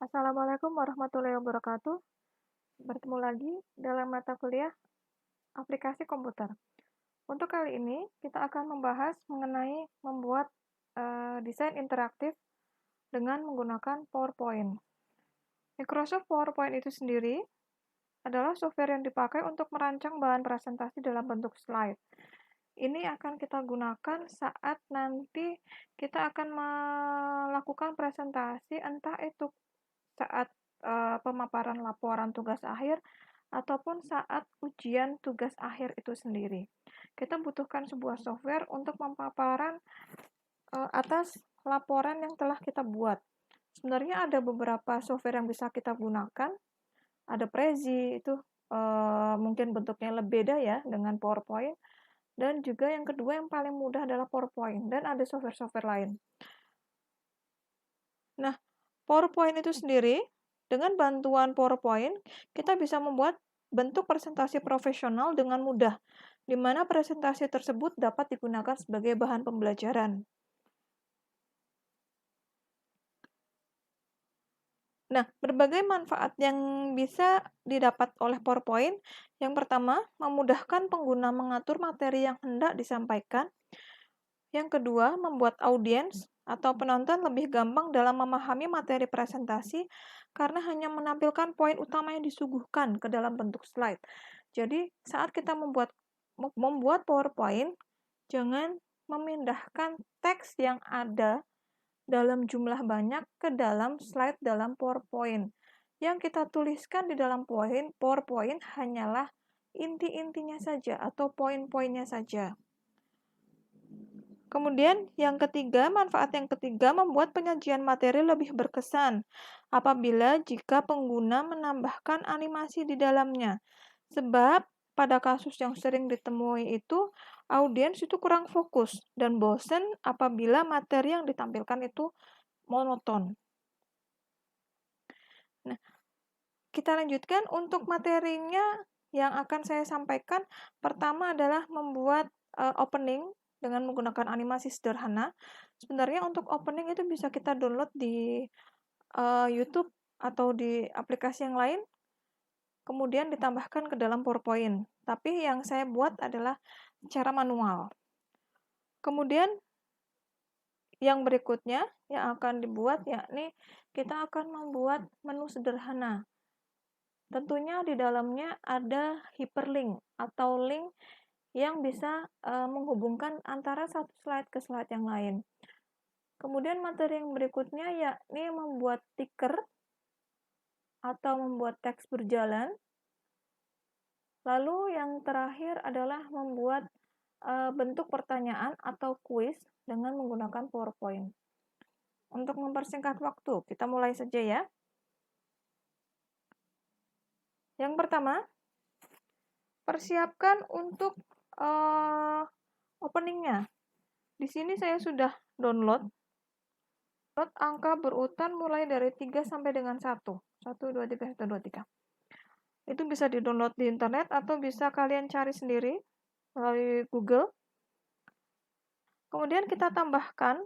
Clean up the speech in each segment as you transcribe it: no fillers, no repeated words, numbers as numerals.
Assalamualaikum warahmatullahi wabarakatuh. Bertemu lagi dalam mata kuliah aplikasi komputer. Untuk kali ini, kita akan membahas mengenai membuat desain interaktif dengan menggunakan PowerPoint. Microsoft PowerPoint itu sendiri adalah software yang dipakai untuk merancang bahan presentasi dalam bentuk slide. Ini akan kita gunakan saat nanti kita akan melakukan presentasi, entah itu saat pemaparan laporan tugas akhir ataupun saat ujian tugas akhir itu sendiri. Kita butuhkan sebuah software untuk pemaparan atas laporan yang telah kita buat. Sebenarnya ada beberapa software yang bisa kita gunakan. Ada Prezi, itu mungkin bentuknya lebih beda ya dengan PowerPoint. Dan juga yang kedua yang paling mudah adalah PowerPoint. Dan ada software-software lain. Nah, PowerPoint itu sendiri, dengan bantuan PowerPoint, kita bisa membuat bentuk presentasi profesional dengan mudah, di mana presentasi tersebut dapat digunakan sebagai bahan pembelajaran. Nah, berbagai manfaat yang bisa didapat oleh PowerPoint. Yang pertama, memudahkan pengguna mengatur materi yang hendak disampaikan. Yang kedua, membuat audiens atau penonton lebih gampang dalam memahami materi presentasi karena hanya menampilkan poin utama yang disuguhkan ke dalam bentuk slide. Jadi, saat kita membuat PowerPoint, jangan memindahkan teks yang ada dalam jumlah banyak ke dalam slide dalam PowerPoint. Yang kita tuliskan di dalam PowerPoint hanyalah inti-intinya saja atau poin-poinnya saja. Kemudian manfaat yang ketiga membuat penyajian materi lebih berkesan apabila jika pengguna menambahkan animasi di dalamnya. Sebab pada kasus yang sering ditemui itu, audiens itu kurang fokus dan bosan apabila materi yang ditampilkan itu monoton. Nah, kita lanjutkan untuk materinya yang akan saya sampaikan. Pertama adalah membuat opening dengan menggunakan animasi sederhana. Sebenarnya untuk opening itu bisa kita download di YouTube atau di aplikasi yang lain, kemudian ditambahkan ke dalam PowerPoint. Tapi yang saya buat adalah secara manual. Kemudian yang berikutnya yang akan dibuat yakni kita akan membuat menu sederhana. Tentunya di dalamnya ada hyperlink atau link yang bisa menghubungkan antara satu slide ke slide yang lain. Kemudian materi yang berikutnya yakni membuat ticker atau membuat teks berjalan. Lalu yang terakhir adalah membuat bentuk pertanyaan atau kuis dengan menggunakan PowerPoint. Untuk mempersingkat waktu, kita mulai saja ya. Yang pertama, persiapkan untuk openingnya. Di sini saya sudah download angka berurutan mulai dari 3 sampai dengan 1. 1, 2, 3, 1, 2, 3. Itu bisa di-download di internet atau bisa kalian cari sendiri melalui Google. Kemudian kita tambahkan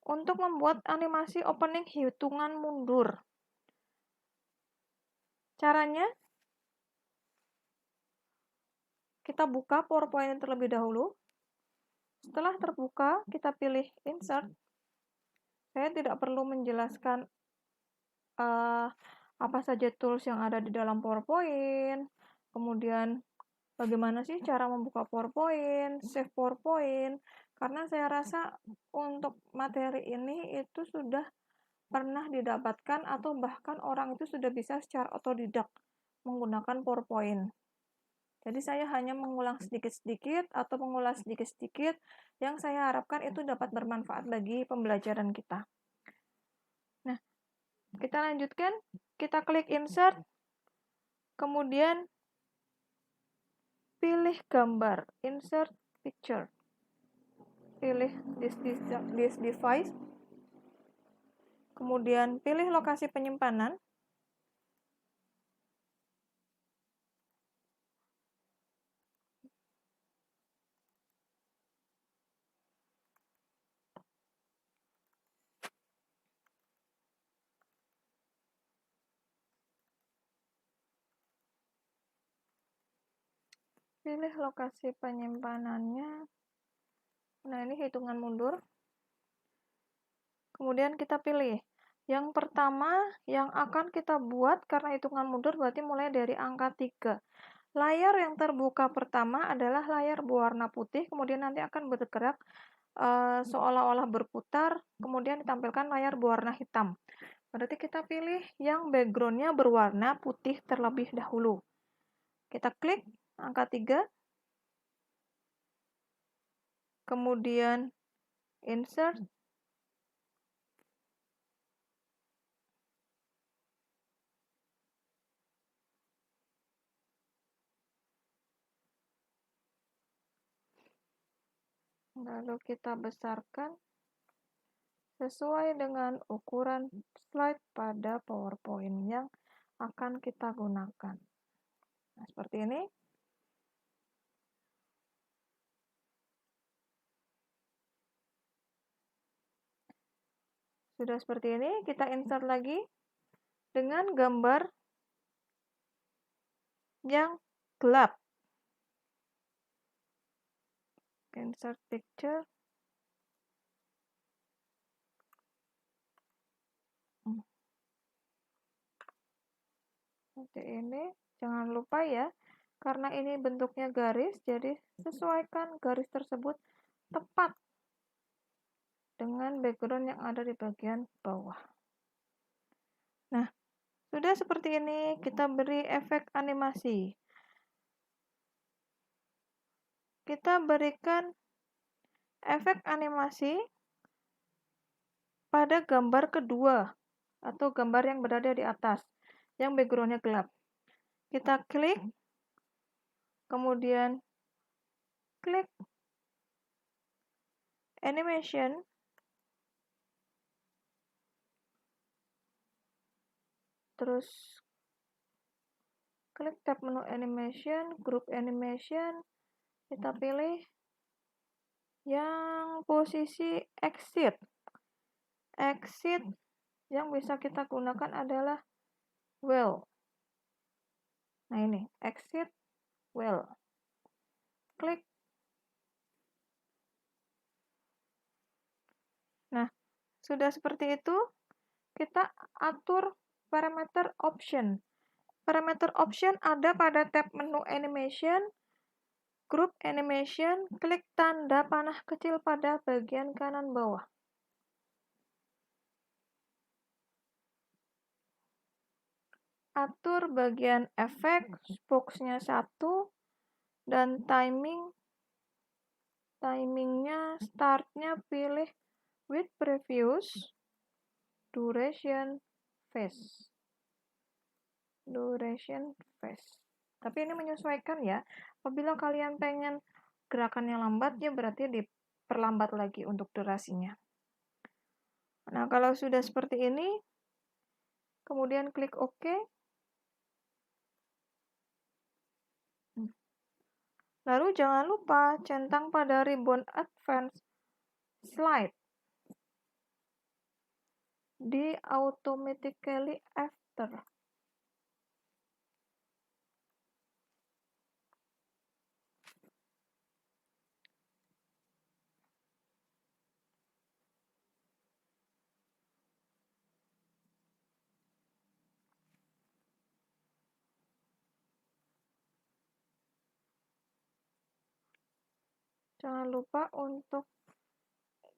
untuk membuat animasi opening hitungan mundur. Caranya, kita buka PowerPoint terlebih dahulu. Setelah terbuka, kita pilih Insert. Saya tidak perlu menjelaskan apa saja tools yang ada di dalam PowerPoint, kemudian bagaimana sih cara membuka PowerPoint, save PowerPoint, karena saya rasa untuk materi ini itu sudah pernah didapatkan atau bahkan orang itu sudah bisa secara otodidak menggunakan PowerPoint. Jadi saya hanya mengulang sedikit-sedikit atau mengulas sedikit-sedikit yang saya harapkan itu dapat bermanfaat bagi pembelajaran kita. Nah, kita lanjutkan, kita klik insert, kemudian pilih gambar, insert picture. Pilih this device, kemudian pilih lokasi penyimpanan. pilih lokasi penyimpanannya. Nah, ini hitungan mundur. Kemudian kita pilih. Yang pertama yang akan kita buat karena hitungan mundur berarti mulai dari angka 3. Layar yang terbuka pertama adalah layar berwarna putih, kemudian nanti akan bergerak seolah-olah berputar, kemudian ditampilkan layar berwarna hitam. Berarti kita pilih yang background-nya berwarna putih terlebih dahulu. Kita klik angka 3, kemudian insert, lalu kita besarkan sesuai dengan ukuran slide pada PowerPoint yang akan kita gunakan. Nah, seperti ini. Sudah seperti ini, kita insert lagi dengan gambar yang gelap. Insert picture. Seperti ini. Jangan lupa ya, karena ini bentuknya garis, jadi sesuaikan garis tersebut tepat dengan background yang ada di bagian bawah. Nah, sudah seperti ini, kita beri efek animasi. Kita berikan efek animasi pada gambar kedua atau gambar yang berada di atas, yang backgroundnya gelap. Kita klik, kemudian klik animation, terus klik tab menu animation, group animation, kita pilih yang posisi exit. Exit yang bisa kita gunakan adalah well. Nah, ini exit well. Klik. Nah, sudah seperti itu, kita atur parameter option. Parameter option ada pada tab menu animation, group animation, klik tanda panah kecil pada bagian kanan bawah. Atur bagian efek, spokesnya 1, dan timingnya startnya pilih with previous, duration, phase. Tapi ini menyesuaikan ya. Apabila kalian pengen gerakannya lambat, ya berarti diperlambat lagi untuk durasinya. Nah, kalau sudah seperti ini, kemudian klik OK. Lalu jangan lupa centang pada ribbon advance slide di automatically after. Jangan lupa untuk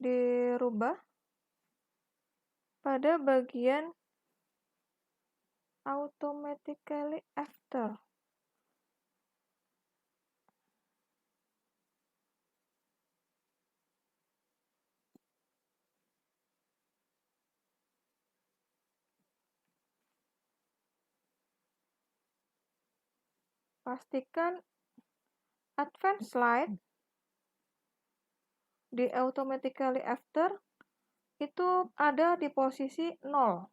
dirubah pada bagian automatically after. Pastikan advance slide di automatically after itu ada di posisi 0.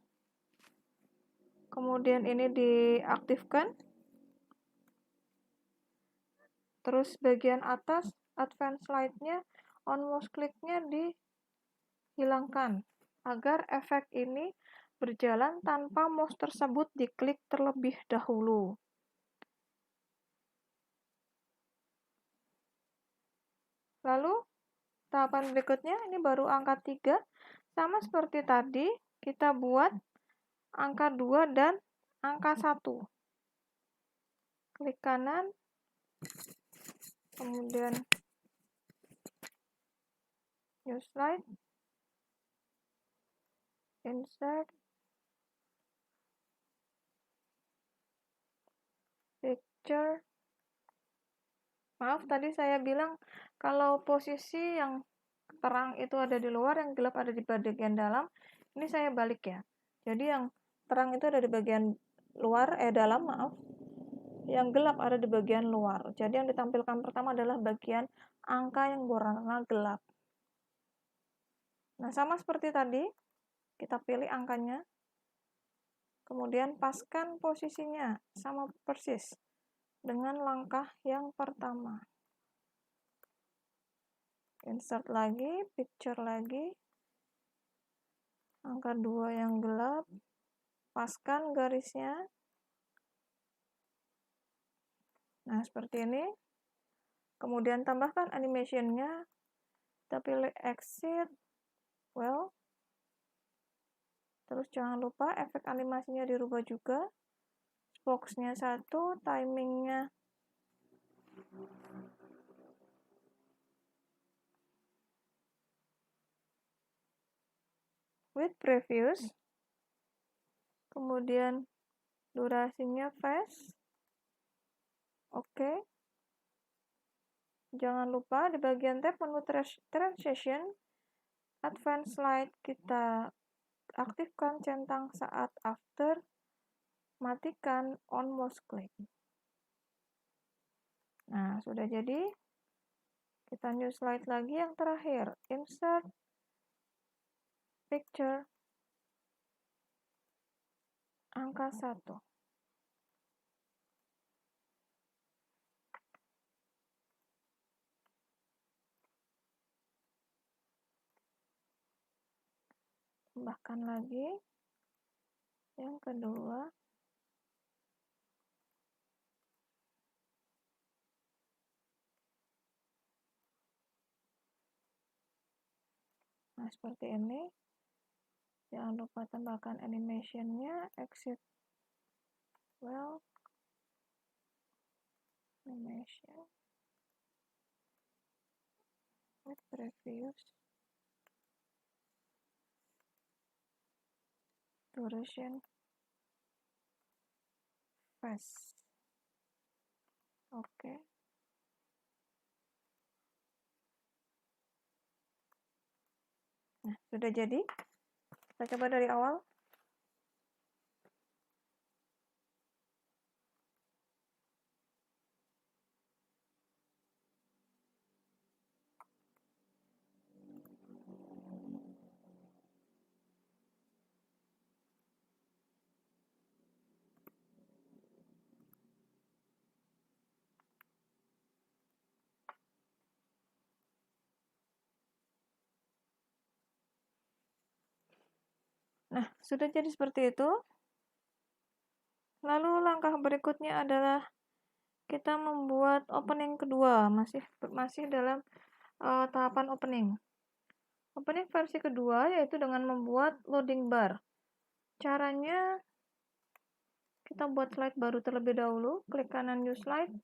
Kemudian ini diaktifkan. Terus bagian atas advance slide-nya on mouse click-nya dihilangkan agar efek ini berjalan tanpa mouse tersebut diklik terlebih dahulu. Lalu tahapan berikutnya, ini baru angka 3, sama seperti tadi, kita buat angka 2 dan angka 1. Klik kanan, kemudian new slide, insert, picture. Maaf, tadi saya bilang kalau posisi yang terang itu ada di luar, yang gelap ada di bagian dalam. Ini saya balik ya. Jadi yang terang itu ada di bagian luar, dalam, maaf. Yang gelap ada di bagian luar. Jadi yang ditampilkan pertama adalah bagian angka yang berwarna gelap. Nah, sama seperti tadi, kita pilih angkanya, kemudian paskan posisinya, sama persis dengan langkah yang pertama. Insert lagi, picture lagi, angka 2 yang gelap, paskan garisnya. Nah, seperti ini. Kemudian tambahkan animation-nya, kita pilih exit, well, terus jangan lupa efek animasinya dirubah juga, box-nya 1, timing-nya with previous, kemudian durasinya fast, oke. Jangan lupa di bagian tab menu transition, advanced slide kita aktifkan centang saat after, matikan on mouse click. Nah, sudah jadi. Kita new slide lagi yang terakhir, insert, picture, angka 1. Tambahkan lagi yang kedua. Nah, seperti ini. Jangan lupa tambahkan animation-nya, exit, well, animation, with previous, duration, fast. Oke. Nah, sudah jadi. Kita coba dari awal. Nah, sudah jadi seperti itu. Lalu langkah berikutnya adalah kita membuat opening kedua, masih dalam tahapan opening. Opening versi kedua yaitu dengan membuat loading bar. Caranya kita buat slide baru terlebih dahulu, klik kanan new slide.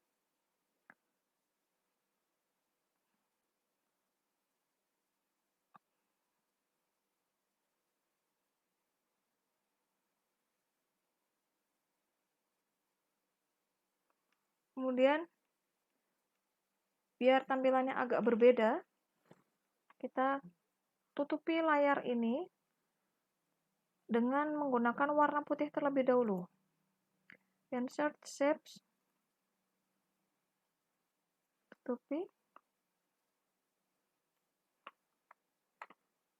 Kemudian biar tampilannya agak berbeda, kita tutupi layar ini dengan menggunakan warna putih terlebih dahulu. Insert shapes, tutupi,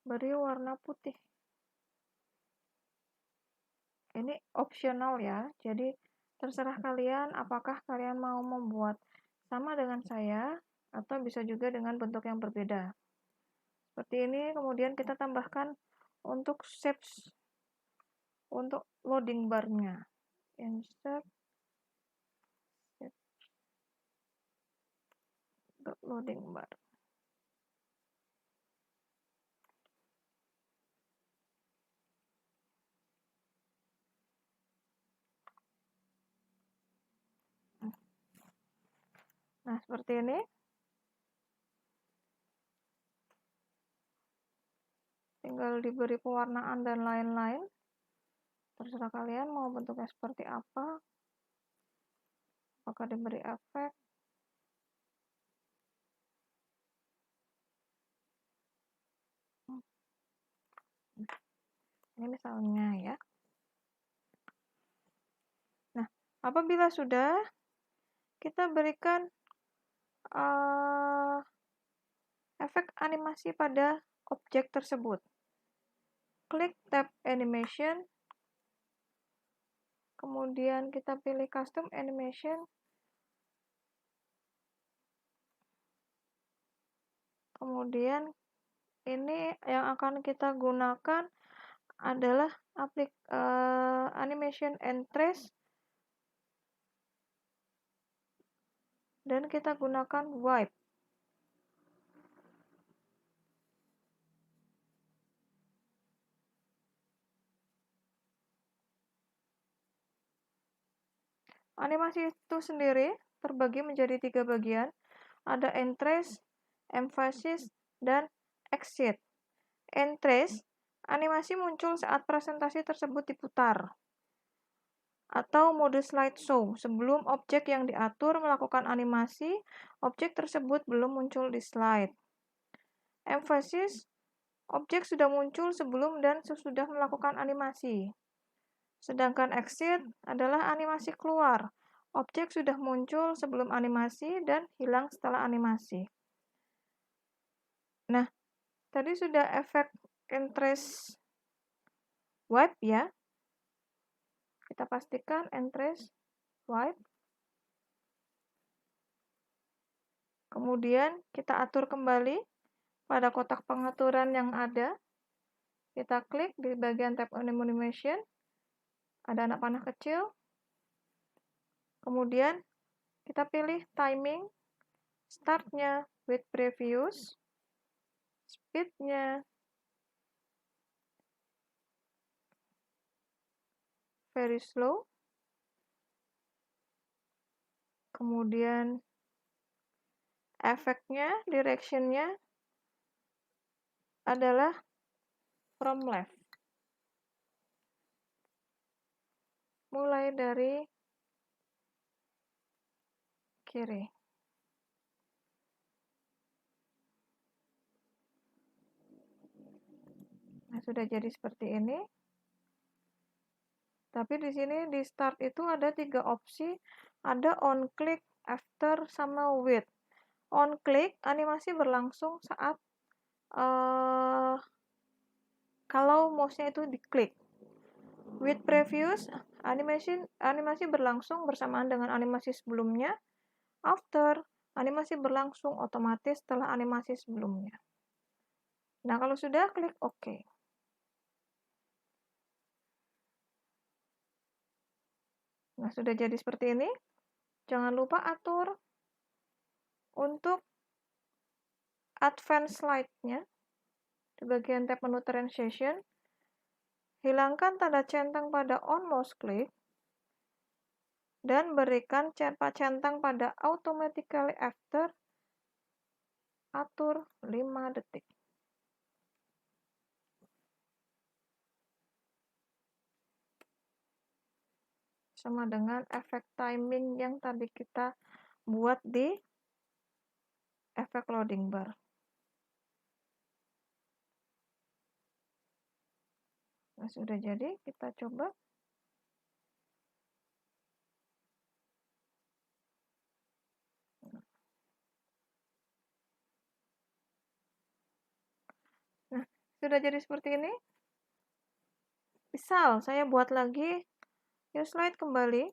beri warna putih. Ini opsional ya, jadi terserah kalian apakah kalian mau membuat sama dengan saya atau bisa juga dengan bentuk yang berbeda. Seperti ini, kemudian kita tambahkan untuk shapes, untuk loading bar-nya. Insert, loading bar. Nah, seperti ini. Tinggal diberi pewarnaan dan lain-lain. Terserah kalian mau bentuknya seperti apa. Apakah diberi efek. Ini misalnya ya. Nah, apabila sudah, kita berikan efek animasi pada objek tersebut. Klik tab animation, kemudian kita pilih custom animation, kemudian ini yang akan kita gunakan adalah animation and trace, dan kita gunakan wipe. Animasi itu sendiri terbagi menjadi 3 bagian. Ada entrace, emphasis, dan exit. Entrace, animasi muncul saat presentasi tersebut diputar, atau mode slideshow. Sebelum objek yang diatur melakukan animasi, objek tersebut belum muncul di slide. Emphasis, objek sudah muncul sebelum dan sesudah melakukan animasi. Sedangkan exit adalah animasi keluar. Objek sudah muncul sebelum animasi dan hilang setelah animasi. Nah, tadi sudah efek entrace wipe ya. Kita pastikan entrace wipe. Kemudian kita atur kembali pada kotak pengaturan yang ada. Kita klik di bagian tab animation. Ada anak panah kecil. Kemudian kita pilih timing, startnya with previous, speednya very slow, kemudian efeknya, directionnya adalah from left, mulai dari kiri. Nah, sudah jadi seperti ini. Tapi di sini di start itu ada 3 opsi, ada on click, after, sama with. On click, animasi berlangsung saat kalau mouse-nya itu diklik. With previous, animasi berlangsung bersamaan dengan animasi sebelumnya. After, animasi berlangsung otomatis setelah animasi sebelumnya. Nah, kalau sudah, klik OK. Nah, sudah jadi seperti ini. Jangan lupa atur untuk advance slide-nya di bagian tab menu transition. Hilangkan tanda centang pada on mouse click dan berikan centang pada automatically after, atur 5 detik. Sama dengan efek timing yang tadi kita buat di efek loading bar. Nah, sudah jadi, kita coba. Nah, sudah jadi seperti ini. Misal, saya buat lagi new slide kembali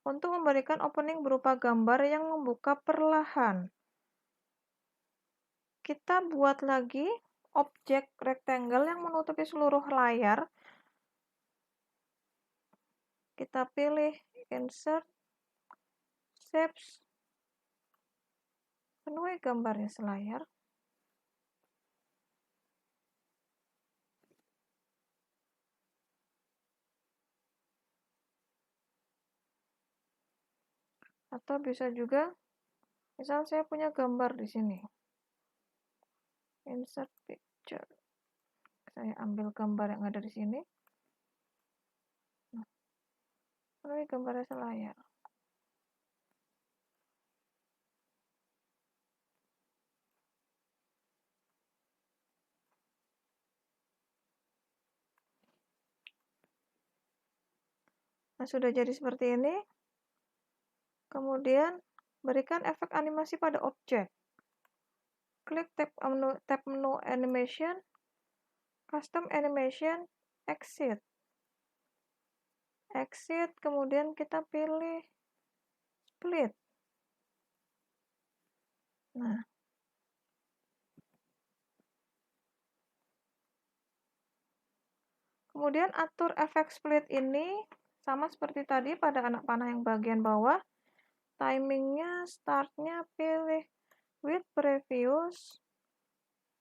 untuk memberikan opening berupa gambar yang membuka perlahan. Kita buat lagi objek rectangle yang menutupi seluruh layar. Kita pilih insert, shapes, penuhi gambarnya selayar. Atau bisa juga, misal saya punya gambar di sini. Insert picture. Saya ambil gambar yang ada di sini. Nah, ini gambarnya selayar. Nah, sudah jadi seperti ini. Kemudian, berikan efek animasi pada objek. Klik tab menu Animation, Custom Animation, Exit. Exit, kemudian kita pilih Split. Nah, kemudian atur efek split ini sama seperti tadi pada anak panah yang bagian bawah. Timingnya, startnya pilih with previous,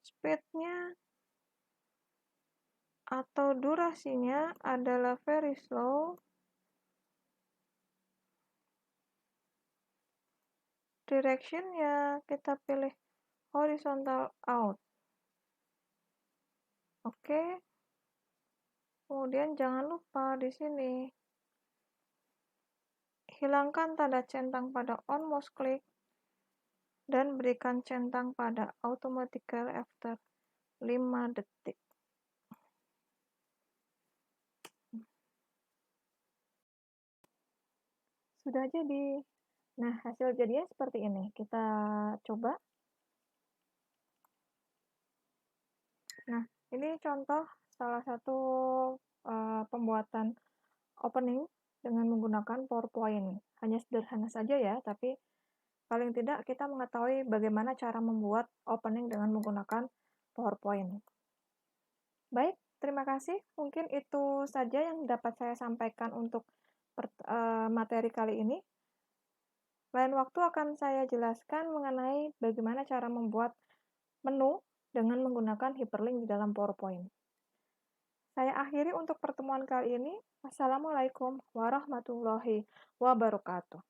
speednya atau durasinya adalah very slow, directionnya kita pilih horizontal out. Oke. Kemudian jangan lupa di sini hilangkan tanda centang pada on mouse click dan berikan centang pada automatically after 5 detik. Sudah jadi. Nah, hasil jadinya seperti ini. Kita coba. Nah, ini contoh salah satu pembuatan opening dengan menggunakan PowerPoint. Hanya sederhana saja ya, tapi paling tidak kita mengetahui bagaimana cara membuat opening dengan menggunakan PowerPoint. Baik, terima kasih. Mungkin itu saja yang dapat saya sampaikan untuk materi kali ini. Lain waktu akan saya jelaskan mengenai bagaimana cara membuat menu dengan menggunakan hyperlink di dalam PowerPoint. Saya akhiri untuk pertemuan kali ini. Wassalamualaikum warahmatullahi wabarakatuh.